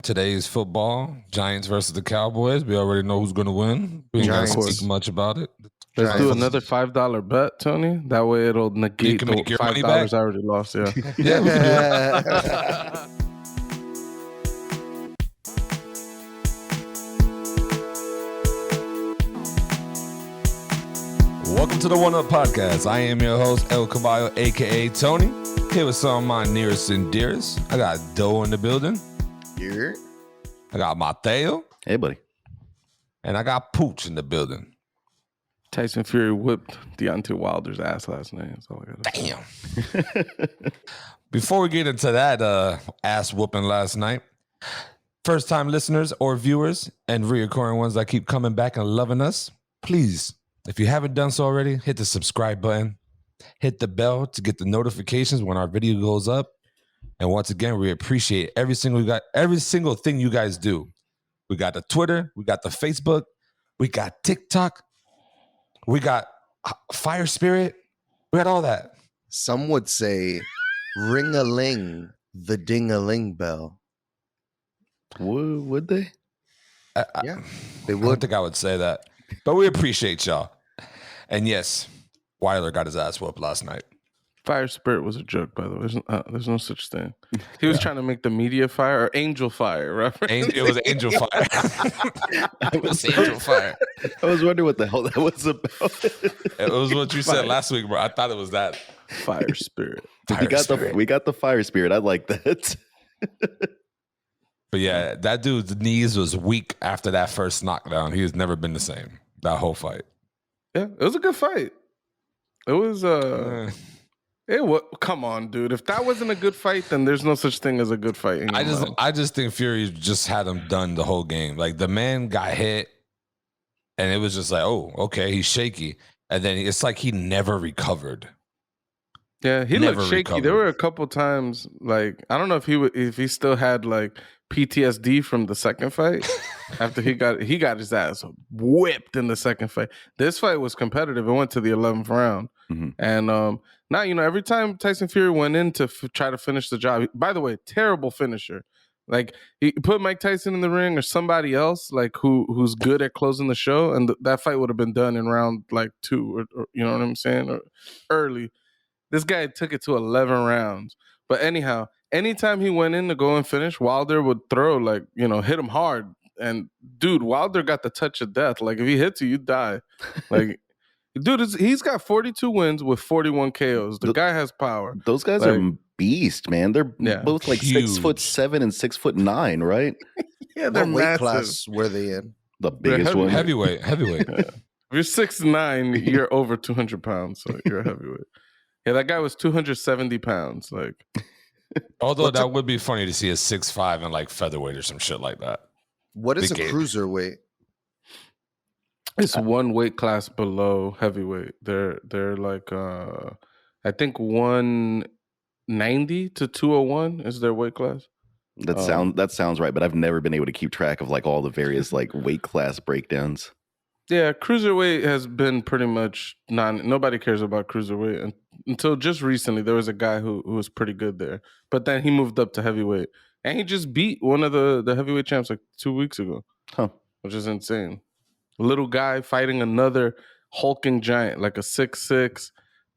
Today's football, Giants versus the Cowboys. We already know who's going to win. We ain't got to speak much about it. Let's do another $5 bet, Tony. That way it'll negate the $5 I already lost. Yeah. Yeah, we can do it. Welcome to the One Up Podcast. I am your host, El Caballo, a.k.a. Tony. Here with some of my nearest and dearest. I got Doe in the building. Here. I got Mateo. Hey, buddy. And I got Pooch in the building. Tyson Fury whipped Deontay Wilder's ass last night. That's all I got to say. Damn. Before we get into that ass whooping last night, first-time listeners or viewers and reoccurring ones that keep coming back and loving us, please, if you haven't done so already, hit the subscribe button. Hit the bell to get the notifications when our video goes up. And once again, we appreciate every single thing you guys do. We got the Twitter, we got the Facebook, we got TikTok, we got Fire Spirit, we got all that. Some would say, ring-a-ling, the ding-a-ling bell. Would they? Yeah, they would. I don't think I would say that, but we appreciate y'all. And yes, Wilder got his ass whooped last night. Fire Spirit was a joke, by the way. There's no such thing. He was trying to make the media fire or Angel Fire, right? It was Angel Fire. It was Angel Fire. I was wondering what the hell that was about. It was what you said last week, bro. I thought it was that. Fire Spirit. We got the Fire Spirit. I like that. But yeah, that dude's knees was weak after that first knockdown. He has never been the same. That whole fight. Yeah, it was a good fight. It was come on, dude. If that wasn't a good fight, then there's no such thing as a good fight. I just think Fury just had him done the whole game. Like the man got hit, and it was just like, oh, okay, he's shaky, and then it's like he never recovered. Yeah, he looked shaky. There were a couple times, like I don't know if he still had like PTSD from the second fight after he got his ass whipped in the second fight. This fight was competitive. It went to the 11th round, and now every time Tyson Fury went in to try to finish the job. By the way, terrible finisher. Like he put Mike Tyson in the ring or somebody else like who's good at closing the show, and that fight would have been done in round like 2 or you know what I'm saying, or early. This guy took it to 11 rounds. But anyhow, anytime he went in to go and finish, Wilder would throw, like, hit him hard. And, dude, Wilder got the touch of death. Like, if he hits you, you die. Like, dude, he's got 42 wins with 41 KOs. The guy has power. Those guys are beast, man. They're both like huge. 6'7" and 6'9", right? Yeah, they're what weight massive. class were they in? The biggest one. Heavyweight. Yeah. If you're 6'9", you're over 200 pounds. So you're a heavyweight. Yeah, that guy was 270 pounds. Like, although that would be funny to see a 6'5" and like featherweight or some shit like that. What is a cruiserweight? It's one weight class below heavyweight. They're like I think 190 to 201 is their weight class. That sounds right, but I've never been able to keep track of like all the various like weight class breakdowns. Yeah, cruiserweight has been pretty much nobody cares about cruiserweight until just recently. There was a guy who was pretty good there, but then he moved up to heavyweight, and he just beat one of the heavyweight champs like 2 weeks ago, which is insane. A little guy fighting another hulking giant, like a 6'6",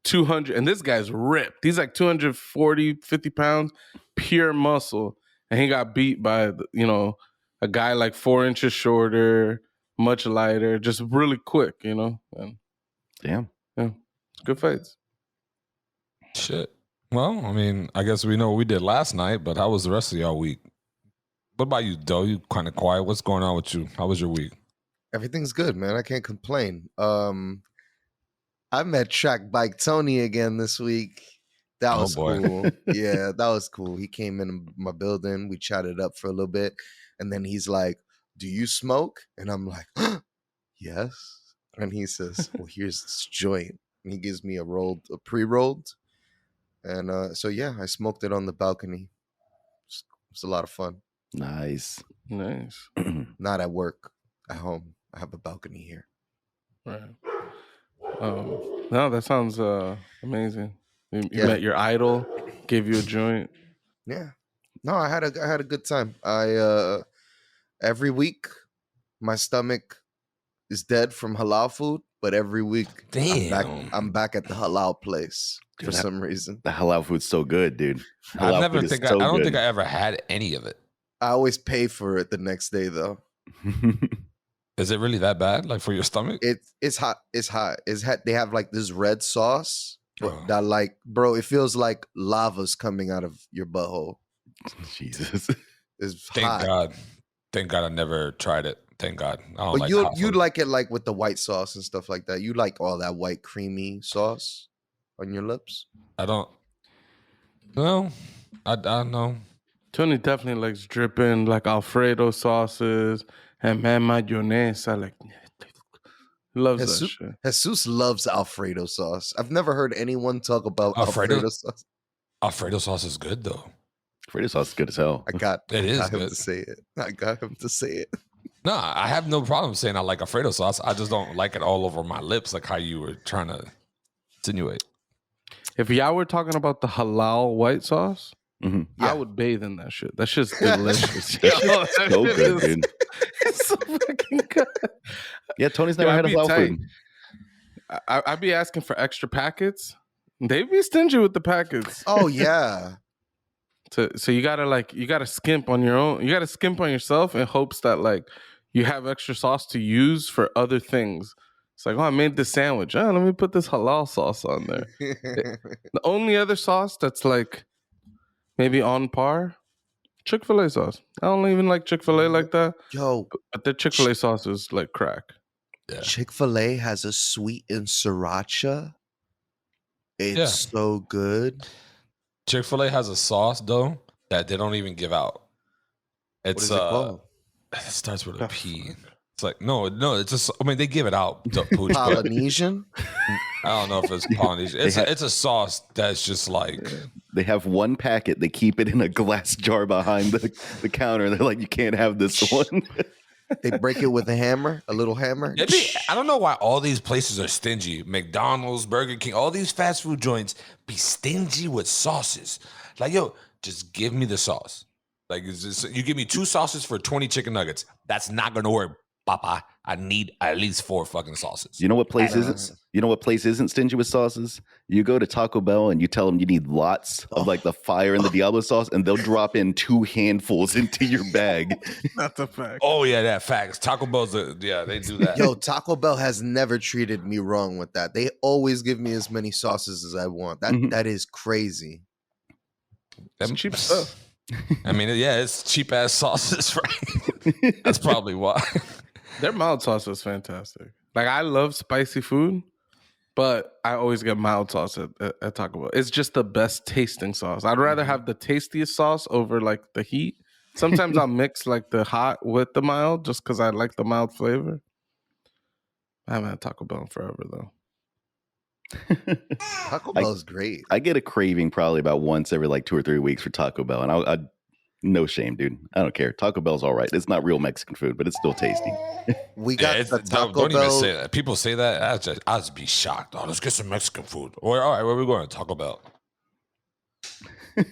200, and this guy's ripped. He's like 240, 50 pounds, pure muscle, and he got beat by a guy like 4 inches shorter, much lighter, just really quick, And, damn. Yeah, good fights. Shit. Well, I mean, I guess we know what we did last night, but how was the rest of y'all week? What about you, Doe? You kind of quiet. What's going on with you? How was your week? Everything's good, man. I can't complain. I met Track Bike Tony again this week. That was cool. Yeah, that was cool. He came in my building. We chatted up for a little bit, and then he's like, "Do you smoke?" And I'm like, "Yes." And he says, "Well, here's this joint." And he gives me a pre-rolled. And so, yeah, I smoked it on the balcony. It was a lot of fun. Nice. Not at work, at home. I have a balcony here. Right. No, that sounds amazing. You met your idol, gave you a joint. Yeah. No, I had a good time. I every week my stomach is dead from halal food, but every week I'm back at the halal place for some reason. The halal food's so good, dude. I don't think I ever had any of it. I always pay for it the next day though. Is it really that bad? Like for your stomach? It's hot. They have like this red sauce that like, bro, it feels like lava's coming out of your butthole. Jesus. It's Thank hot. God. Thank God I never tried it. Thank God. But you'd like it like with the white sauce and stuff like that. You like all that white creamy sauce on your lips? I don't. No, I don't know. Tony definitely likes dripping like Alfredo sauces and mayonnaise. I like. He loves that shit. Jesus loves Alfredo sauce. I've never heard anyone talk about Alfredo sauce. Alfredo sauce is good though. Alfredo sauce is good as hell. I got him to say it. I got him to say it. No, I have no problem saying I like Alfredo sauce. I just don't like it all over my lips, like how you were trying to insinuate. If y'all were talking about the halal white sauce, I would bathe in that shit. That shit's delicious. So good, dude. It's so fucking good. Yeah, Tony's never had a halal food. I'd be asking for extra packets. They'd be stingy with the packets. Oh yeah. So you gotta skimp on your own. You gotta skimp on yourself in hopes that like you have extra sauce to use for other things. It's like, oh, I made this sandwich. Oh, let me put this halal sauce on there. The only other sauce that's like maybe on par, Chick-fil-A sauce. I don't even like Chick-fil-A like that. Yo, but the Chick-fil-A sauce is like crack. Yeah. Chick-fil-A has a sweet and sriracha. It's so good. Chick-fil-A has a sauce though that they don't even give out. It's what is it called? It starts with a P. It's like no, it's just. I mean, they give it out. Polynesian. I don't know if it's Polynesian. It's a sauce that's just like they have one packet. They keep it in a glass jar behind the counter. They're like, you can't have this one. They break it with a little hammer. I don't know why all these places are stingy. McDonald's, Burger King, all these fast food joints be stingy with sauces. Like, yo, just give me the sauce. Like, you give me 2 sauces for 20 chicken nuggets. That's not gonna work, Papa. I need at least 4 fucking sauces. You know what place isn't? You know what place isn't stingy with sauces? You go to Taco Bell and you tell them you need lots of like the fire and the Diablo sauce, and they'll drop in 2 handfuls into your bag. That's a fact. Oh yeah, that facts. Taco Bell's they do that. Yo, Taco Bell has never treated me wrong with that. They always give me as many sauces as I want. That is crazy. That's cheap stuff. I mean, yeah, it's cheap ass sauces, right? That's probably why. Their mild sauce is fantastic. Like, I love spicy food, but I always get mild sauce at Taco Bell. It's just the best tasting sauce. I'd rather have the tastiest sauce over like the heat. Sometimes I'll mix like the hot with the mild just because I like the mild flavor. I haven't had Taco Bell in forever though. Taco Bell is great. I get a craving probably about once every like 2 or 3 weeks for Taco Bell, and I no shame, dude. I don't care. Taco Bell's all right. It's not real Mexican food, but it's still tasty. We got the Taco don't Bell. Even say that. People say that. I'd just be shocked. Oh, let's get some Mexican food. All right, where are we going? Taco Bell.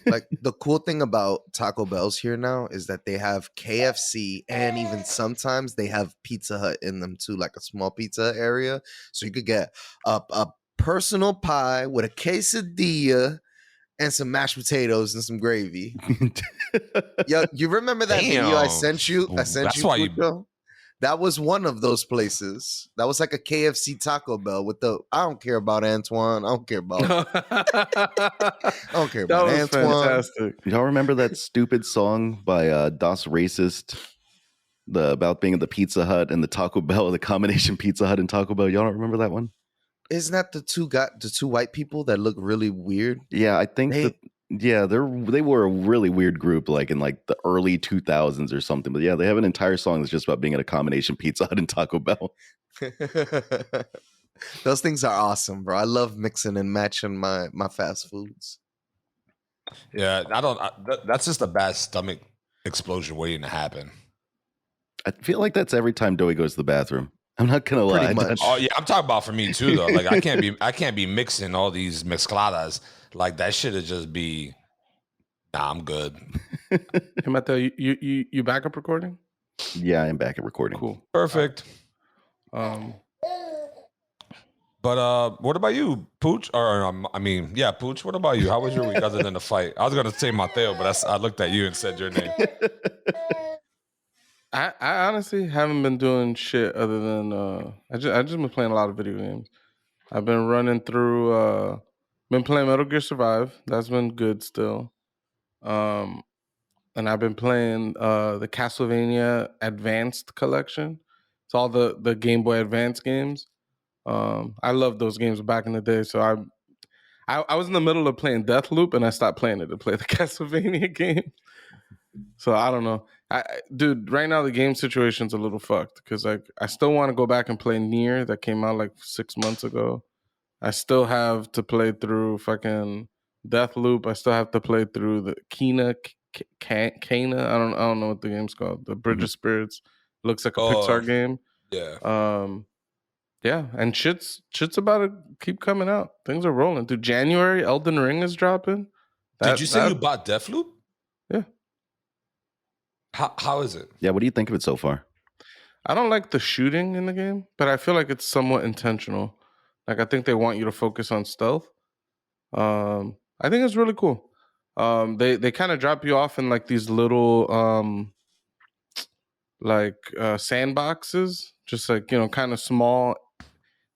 Like, the cool thing about Taco Bells here now is that they have KFC, and even sometimes they have Pizza Hut in them too, like a small pizza area. So you could get a personal pie with a quesadilla and some mashed potatoes and some gravy. Yo, you remember that video I sent you? That's why that was one of those places. That was like a KFC Taco Bell with I don't care about Antoine. I don't care about Antoine. Fantastic. Y'all remember that stupid song by Das Racist? About being at the Pizza Hut and the Taco Bell, the combination Pizza Hut and Taco Bell. Y'all don't remember that one? Isn't that the two white people that look really weird? Yeah, I think they were a really weird group, like in like the early 2000s or something. But yeah, they have an entire song that's just about being at a combination Pizza Hut and Taco Bell. Those things are awesome, bro. I love mixing and matching my fast foods. Yeah, that's just a bad stomach explosion waiting to happen. I feel like that's every time Doey goes to the bathroom. I'm not gonna lie. Oh yeah, I'm talking about for me too though. Like I can't be mixing all these mezcladas. Like that should just be Nah, I'm good. Hey, Mateo, you back up recording? Yeah, I'm back at recording. Cool. Perfect. But what about you, Pooch? Pooch. What about you? How was your week other than the fight? I was gonna say Mateo, but I looked at you and said your name. I honestly haven't been doing shit other than I just been playing a lot of video games. I've been running through been playing Metal Gear Survive. That's been good still. And I've been playing the Castlevania Advanced Collection. It's all the Game Boy Advance games. I loved those games back in the day. So I was in the middle of playing Deathloop and I stopped playing it to play the Castlevania game. So I don't know. Dude, right now the game situation's a little fucked because like I still want to go back and play Nier that came out like 6 months ago. I still have to play through fucking Deathloop. I still have to play through the Kena. I don't know what the game's called. The Bridge of Spirits. Looks like a Pixar game. Yeah. Yeah, and shit's about to keep coming out. Things are rolling. Dude, January, Elden Ring is dropping. Did you say you bought Deathloop? Yeah. How is it? Yeah, what do you think of it so far? I don't like the shooting in the game, but I feel like it's somewhat intentional. Like I think they want you to focus on stealth. I think it's really cool. They kind of drop you off in like these little sandboxes, just like kind of small.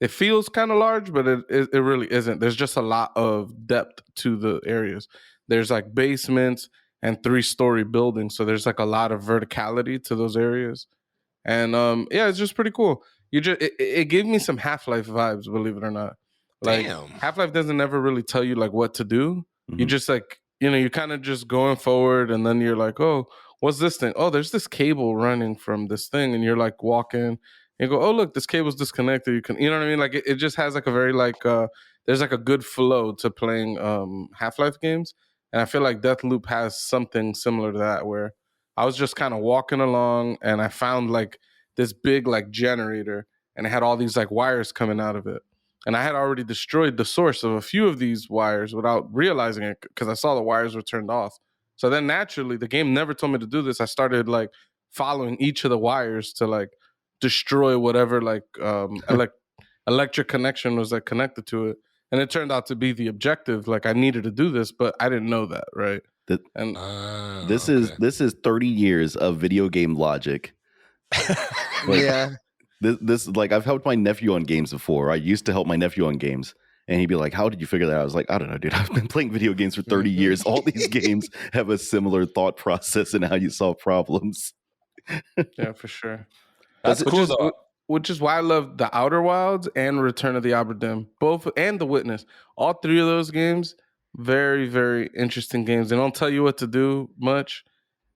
It feels kind of large, but it really isn't. There's just a lot of depth to the areas. There's like basements and 3-story buildings, so there's like a lot of verticality to those areas. And yeah, it's just pretty cool. It gave me some Half-Life vibes, believe it or not. Like Half-Life doesn't ever really tell you like what to do. Mm-hmm. You just like you're kind of just going forward, and then you're like, oh, what's this thing? Oh, there's this cable running from this thing, and you're like walking. You go, oh look, this cable's disconnected. You know what I mean? Like it just has like a very like there's like a good flow to playing Half-Life games, and I feel like Deathloop has something similar to that, where I was just kind of walking along and I found like this big like generator, and it had all these like wires coming out of it, and I had already destroyed the source of a few of these wires without realizing it because I saw the wires were turned off. So then naturally, the game never told me to do this. I started like following each of the wires to like destroy whatever like electric connection was like connected to it, and it turned out to be the objective. Like I needed to do this, but I didn't know that, right? This is 30 years of video game logic. Yeah. This like I've helped my nephew on games before. I used to help my nephew on games, and he'd be like, "How did you figure that out?" I was like, "I don't know, dude. I've been playing video games for 30 years. All these games have a similar thought process in how you solve problems." Yeah, for sure. That's cool though. Which is why I love The Outer Wilds and Return of the Obra Dinn, both, and The Witness. All three of those games, very, very interesting games. They don't tell you what to do much,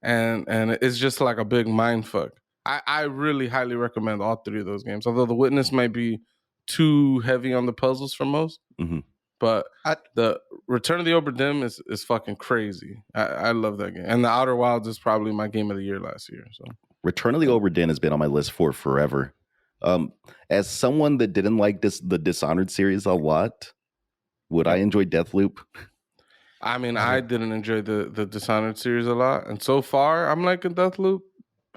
and it's just like a big mind fuck. I really highly recommend all three of those games. Although The Witness might be too heavy on the puzzles for most, but the Return of the Obra Dinn is fucking crazy. I love that game, and The Outer Wilds is probably my game of the year last year. So Return of the Obra Dinn has been on my list for forever. As someone that didn't like the Dishonored series a lot, would I enjoy Deathloop? I mean, I didn't enjoy the Dishonored series a lot, and so far I'm liking Deathloop.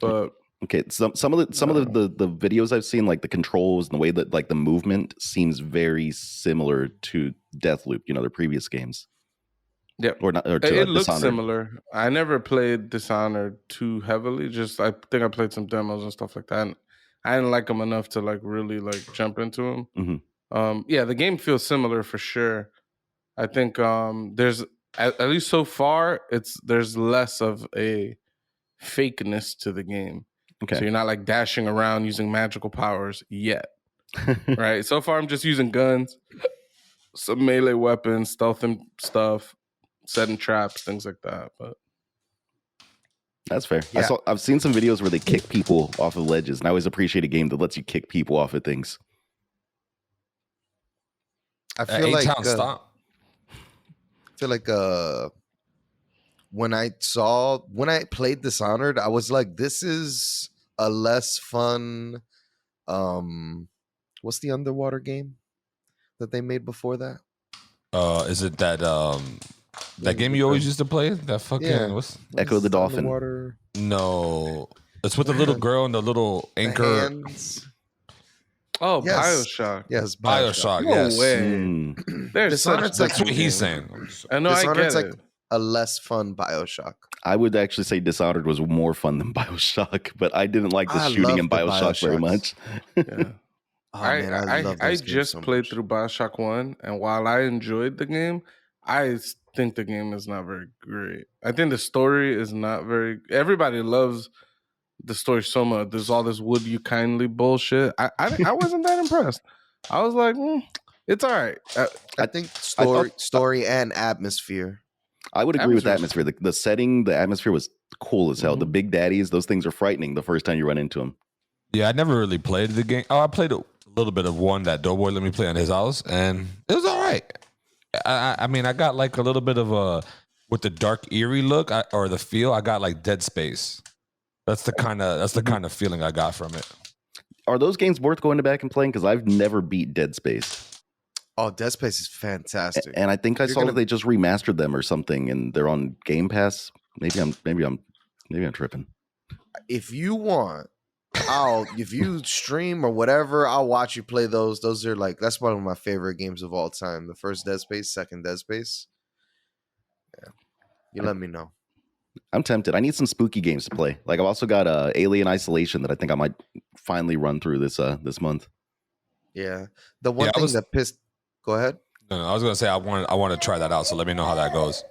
But okay, some of the videos I've seen, like the controls and the way that like the movement seems very similar to Deathloop, their previous games. Yeah, it looks similar. I never played Dishonored too heavily. Just I think I played some demos and stuff like that. And I didn't like them enough to like really like jump into them. Yeah, the game feels similar for sure. I think there's at least so far there's less of a fakeness to the game. Okay, so you're not like dashing around using magical powers yet, right? So far, I'm just using guns, some melee weapons, stealth and stuff, setting traps, things like that. But that's fair. Yeah. I've seen some videos where they kick people off of ledges, and I always appreciate a game that lets you kick people off of things. I feel like when I played Dishonored, I was like, this is a less fun what's the underwater game that they made before that? Is it that That game you always used to play? That fucking what's Echo the Dolphin? Underwater? No, it's with the little girl and the little anchor. Oh, Yes. Bioshock. Yes, Bioshock. No yes. way. There's Dishonored's such like- That's what he's saying. I know. I Dishonored's get like it. a less fun Bioshock. I would actually say Dishonored was more fun than Bioshock, but I didn't like the I shooting in love the Bioshock very Bioshocks. much. Yeah. Oh man, I love those games just so played much. through Bioshock 1, and while I enjoyed the game, I think the game is not very great. I think the story is not very. Everybody loves the story so much. There's all this "would you kindly" bullshit. I wasn't that impressed. I was like, it's all right. I think story and atmosphere. I would agree with the atmosphere. The setting, the atmosphere was cool as hell. The big daddies, those things are frightening the first time you run into them. Yeah, I never really played the game. Oh, I played a little bit of one that Doughboy let me play on his house, and it was all right. I mean, I got like a little bit of a with the dark eerie look or the feel. I got like Dead Space. That's the kind of feeling I got from it. Are those games worth going back and playing? Because I've never beat Dead Space. Oh, Dead Space is fantastic. And I think I saw that they just remastered them or something, and they're on Game Pass. Maybe I'm tripping. If you want, if you stream or whatever, I'll watch you play those. Those are that's one of my favorite games of all time. The first Dead Space, second Dead Space. Yeah, you let me know. I'm tempted. I need some spooky games to play. Like I've also got Alien Isolation that I think I might finally run through this month. Yeah, the one thing that pissed. Go ahead. No, I was gonna say I want to try that out. So let me know how that goes.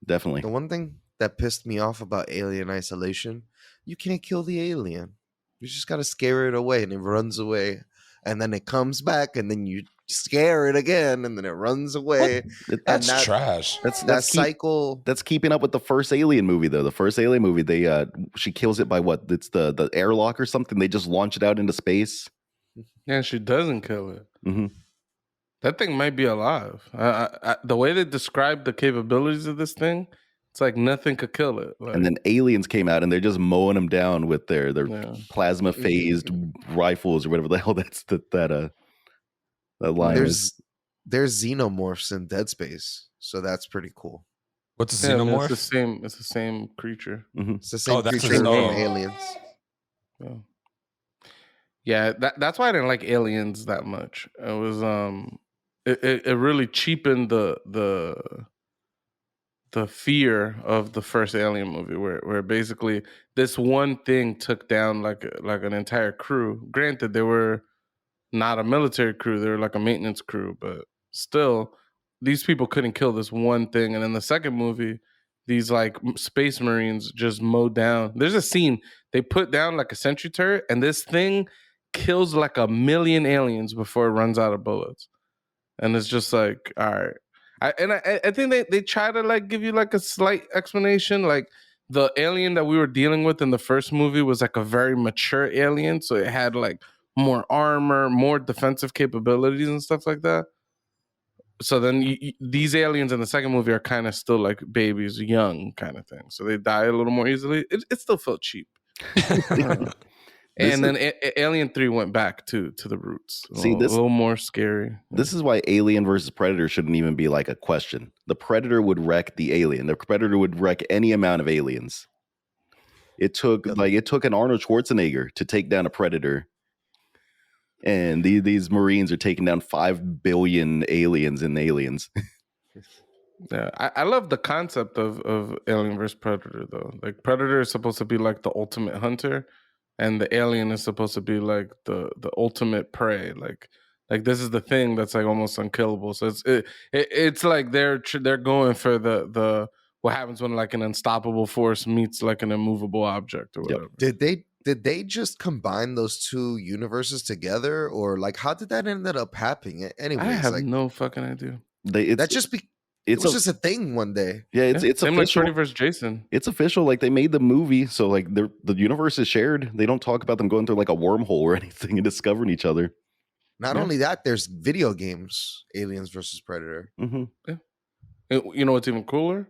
Definitely. The one thing that pissed me off about Alien Isolation, you can't kill the alien. You just gotta scare it away, and it runs away, and then it comes back, and then you scare it again, and then it runs away. That's trash. That cycle. That's keeping up with the first Alien movie, though. The first Alien movie, they she kills it by what? It's the airlock or something. They just launch it out into space. Yeah, she doesn't kill it. Mm-hmm. That thing might be alive. The way they describe the capabilities of this thing, it's like nothing could kill it. And then aliens came out, and they're just mowing them down with their plasma phased rifles or whatever the hell that line is. There's xenomorphs in Dead Space, so that's pretty cool. What's a xenomorph? It's the same creature. Mm-hmm. It's the same creature from Aliens. Yeah, that's why I didn't like Aliens that much. It was it really cheapened the fear of the first Alien movie, where basically this one thing took down like an entire crew. Granted, they were not a military crew; they were like a maintenance crew, but still, these people couldn't kill this one thing. And in the second movie, these like space marines just mowed down. There's a scene they put down like a sentry turret, and this thing kills like 1 million aliens before it runs out of bullets. And it's just like, all right. I think they try to like give you like a slight explanation. Like the alien that we were dealing with in the first movie was like a very mature alien. So it had like more armor, more defensive capabilities and stuff like that. So then these aliens in the second movie are kind of still like babies, young kind of thing. So they die a little more easily. It still felt cheap. And then Alien 3 went back to the roots. A little more scary. This is why Alien versus Predator shouldn't even be like a question. The Predator would wreck the alien. The Predator would wreck any amount of aliens. It took an Arnold Schwarzenegger to take down a Predator. And these Marines are taking down 5 billion aliens in Aliens. Yeah, I love the concept of Alien versus Predator, though. Like, Predator is supposed to be like the ultimate hunter, and the alien is supposed to be like the ultimate prey. Like this is the thing that's like almost unkillable. So it's like they're going for the what happens when like an unstoppable force meets like an immovable object or whatever. Did they just combine those two universes together, or like how did that end up happening? Anyways, I have no fucking idea. It was just a thing one day. Yeah, it's same official. Like Freddy vs. Jason. It's official. Like they made the movie, so like the universe is shared. They don't talk about them going through like a wormhole or anything and discovering each other. Not only that, there's video games, Aliens versus Predator. Mm-hmm. Yeah. You know what's even cooler?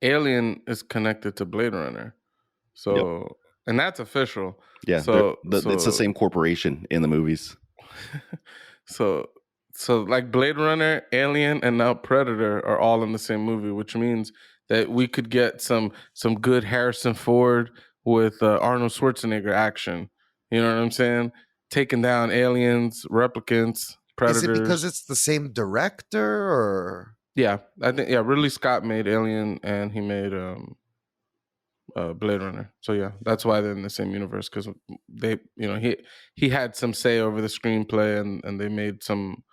Alien is connected to Blade Runner, so and that's official. Yeah, so it's the same corporation in the movies. So So like Blade Runner, Alien, and now Predator are all in the same movie, which means that we could get some good Harrison Ford with Arnold Schwarzenegger action. You know what I'm saying? Taking down aliens, replicants, predators. Is it because it's the same director or? Yeah, I think Ridley Scott made Alien and he made Blade Runner. So yeah, that's why they're in the same universe, because they, he had some say over the screenplay, and they made some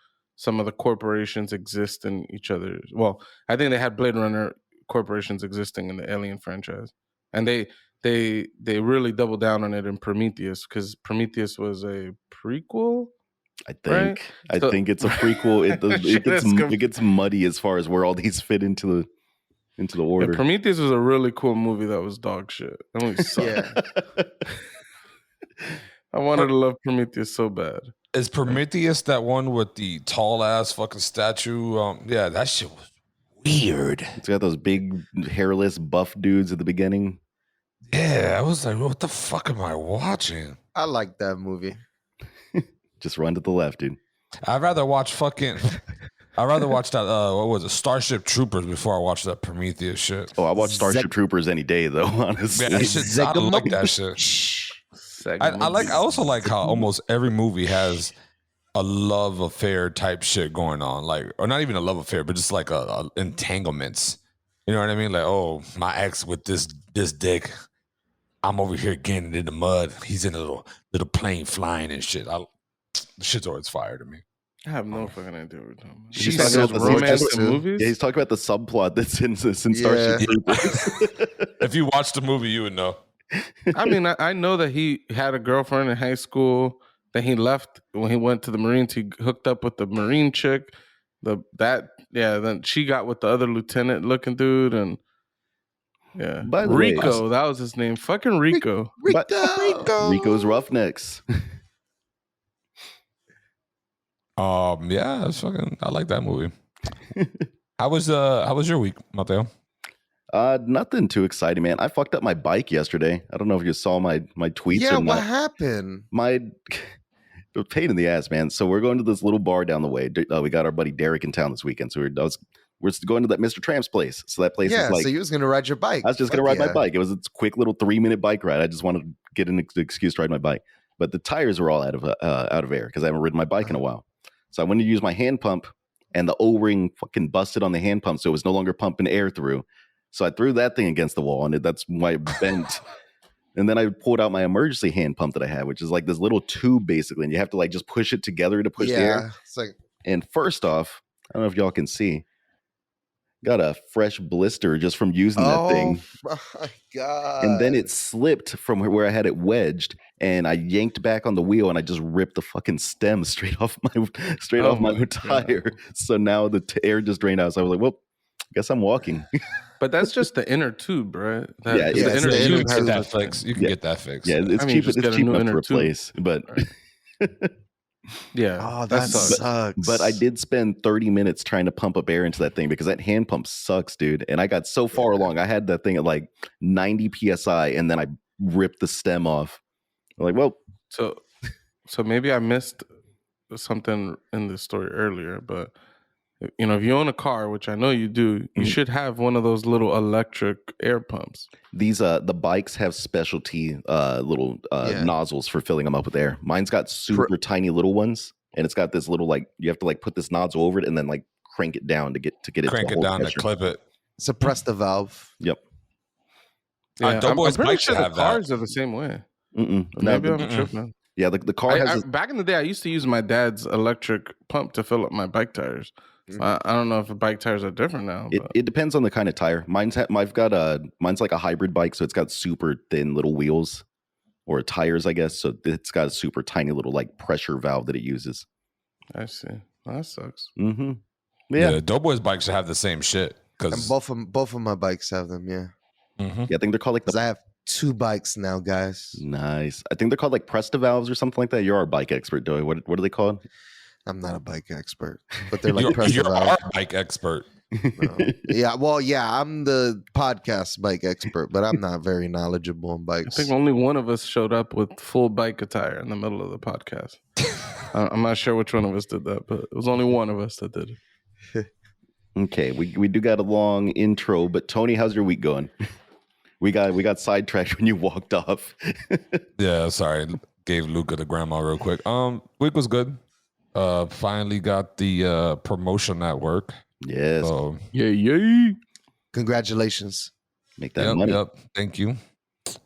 of the corporations exist in each other. Well, I think they had Blade Runner corporations existing in the Alien franchise, and they really doubled down on it in Prometheus, because Prometheus was a prequel. I think it's a prequel. It gets muddy as far as where all these fit into the order. Yeah, Prometheus was a really cool movie that was dog shit. That movie sucked. Yeah. I wanted to love Prometheus so bad. Is Prometheus that one with the tall ass fucking statue? Yeah, that shit was weird. It's got those big hairless buff dudes at the beginning. Yeah, I was like, what the fuck am I watching? I like that movie. Just run to the left, dude. I'd rather watch that. What was it, Starship Troopers, before I watch that Prometheus shit. Oh, I watch Starship Troopers any day, though. Honestly, yeah, I like that shit. I also like how almost every movie has a love affair type shit going on, like, or not even a love affair, but just like a entanglements. You know what I mean? Like, oh, my ex with this dick. I'm over here getting in the mud. He's in a little plane flying and shit. The shit's always fire to me. I have no fucking idea what we're talking about. He's talking about the romance in movies? Yeah, he's talking about the subplot that's in Starship Troopers. If you watched the movie, you would know. I mean, I know that he had a girlfriend in high school. Then he left when he went to the Marines. He hooked up with the Marine chick. Then she got with the other lieutenant looking dude, and yeah. By the Rico, that was his name. Fucking Rico. Rico's Roughnecks. Yeah, I like that movie. How was your week, Mateo? Nothing too exciting, man. I fucked up my bike yesterday. I don't know if you saw my tweets. Yeah, what happened? Pain in the ass, man. So we're going to this little bar down the way. We got our buddy Derek in town this weekend, so we're going to that Mr. Tramp's place. So that place is like. So you was gonna ride your bike. I was just gonna ride my bike. It was a quick little 3-minute bike ride. I just wanted to get an excuse to ride my bike, but the tires were all out of air because I haven't ridden my bike in a while. So I went to use my hand pump, and the O-ring fucking busted on the hand pump, so it was no longer pumping air through. So I threw that thing against the wall, and that's why it bent. And then I pulled out my emergency hand pump that I have, which is like this little tube, basically, and you have to like just push it together to push the air. It's like. And first off, I don't know if y'all can see, got a fresh blister just from using that thing. Oh my God. And then it slipped from where I had it wedged, and I yanked back on the wheel, and I just ripped the fucking stem straight off my tire. God. So now the air just drained out. So I was like, well, I guess I'm walking. But that's just the inner tube, right? The inner tube. You can get that fixed. You can get that fixed. Yeah, it's cheap. It's cheap enough to replace, but. Right. Yeah. Oh, that sucks. But I did spend 30 minutes trying to pump up air into that thing because that hand pump sucks, dude. And I got so far along. I had that thing at like 90 PSI, and then I ripped the stem off. I'm like, well. So maybe I missed something in the story earlier, but if you own a car, which I know you do, you should have one of those little electric air pumps. These the bikes have specialty little nozzles for filling them up with air. Mine's got super tiny little ones, and it's got this little you have to put this nozzle over it and then crank it down to get it crank it down to clip it. Suppress the valve. Yep. Yeah, I'm pretty sure the cars are the same way. Maybe I'm tripping. Yeah, the car has. Back in the day, I used to use my dad's electric pump to fill up my bike tires. I don't know if the bike tires are different now. It depends on the kind of tire. Mine's like a hybrid bike, so it's got super thin little wheels or tires, I guess. So it's got a super tiny little pressure valve that it uses. I see. Well, that sucks. Mm-hmm. Yeah, Doughboy's bikes should have the same shit. And both of my bikes have them. Yeah. Mm-hmm. Yeah, I think they're called because I have 2 bikes now, guys. Nice. I think they're called Presta valves or something like that. You're our bike expert, Doy. What are they called? I'm not a bike expert, but they're Presta you're valves. our bike expert. No. Yeah, well, I'm the podcast bike expert, but I'm not very knowledgeable on bikes. I think only one of us showed up with full bike attire in the middle of the podcast. I'm not sure which one of us did that, but it was only one of us that did it. Okay, we do got a long intro, but Tony, how's your week going? We got sidetracked when you walked off. Yeah, sorry. Gave Luca to grandma real quick. Week was good. Finally got the promotion at work. Yes. So, yeah. Congratulations. Make that money. Yep. Thank you.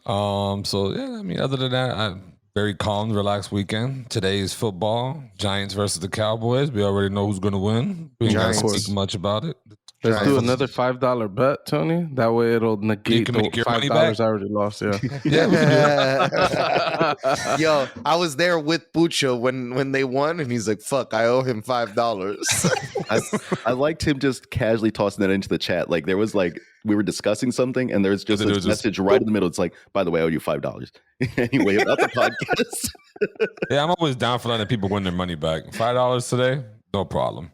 So yeah, I mean, other than that, very calm, relaxed weekend. Today is football. Giants versus the Cowboys. We already know who's going to win. We ain't got to speak much about it. Let's do another $5 bet, Tony. That way it'll negate the $5 I already lost. Yeah. Yeah, we can do it. Yo, I was there with Pucho when they won, and he's like, "Fuck, I owe him $5." I liked him just casually tossing that into the chat. Like there was like we were discussing something, and there's just a message right in the middle. It's like, by the way, I owe you $5. Anyway, about the podcast. Yeah, I'm always down for letting people win their money back. $5 today. No problem.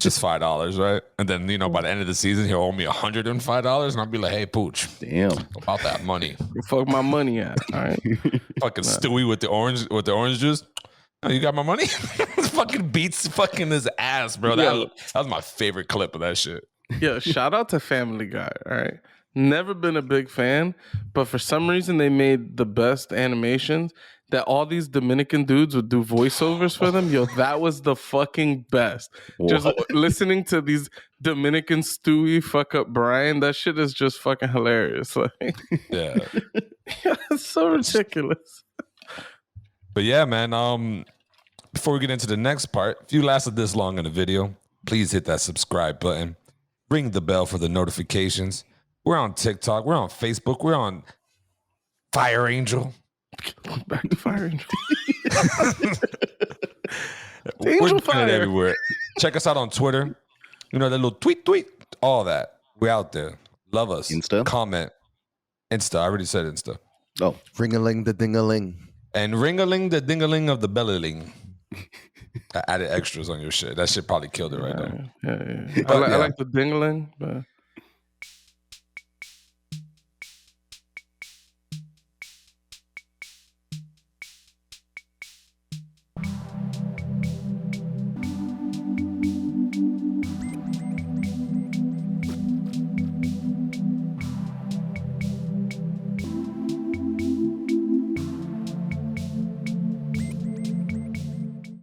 Just $5, right? And then, by the end of the season, he'll owe me $105, and I'll be like, hey, Pooch. Damn. About that money. You fuck my money at, all right? Fucking Stewie with the orange juice. Oh, you got my money? Fucking beats fucking his ass, bro. That was my favorite clip of that shit. Yeah, shout out to Family Guy, all right? Never been a big fan, but for some reason they made the best animations that all these Dominican dudes would do voiceovers for them. Yo, that was the fucking best. What? Just listening to these Dominican Stewie fuck up Brian, that shit is just fucking hilarious. Like, yeah, it's so ridiculous. But yeah, man, before we get into the next part, if you lasted this long in the video, please hit that subscribe button. Ring the bell for the notifications. We're on TikTok. We're on Facebook. We're on Fire Angel. Back to Fire Angel. We're doing it everywhere. Check us out on Twitter. That little tweet, all that. We're out there. Love us. Insta. Comment. Insta. I already said Insta. Oh. Ring-a-ling the ding-a-ling. And ring-a-ling the ding-a-ling of the belly-ling. I added extras on your shit. That shit probably killed it right now. Yeah. I like the ding-a-ling, but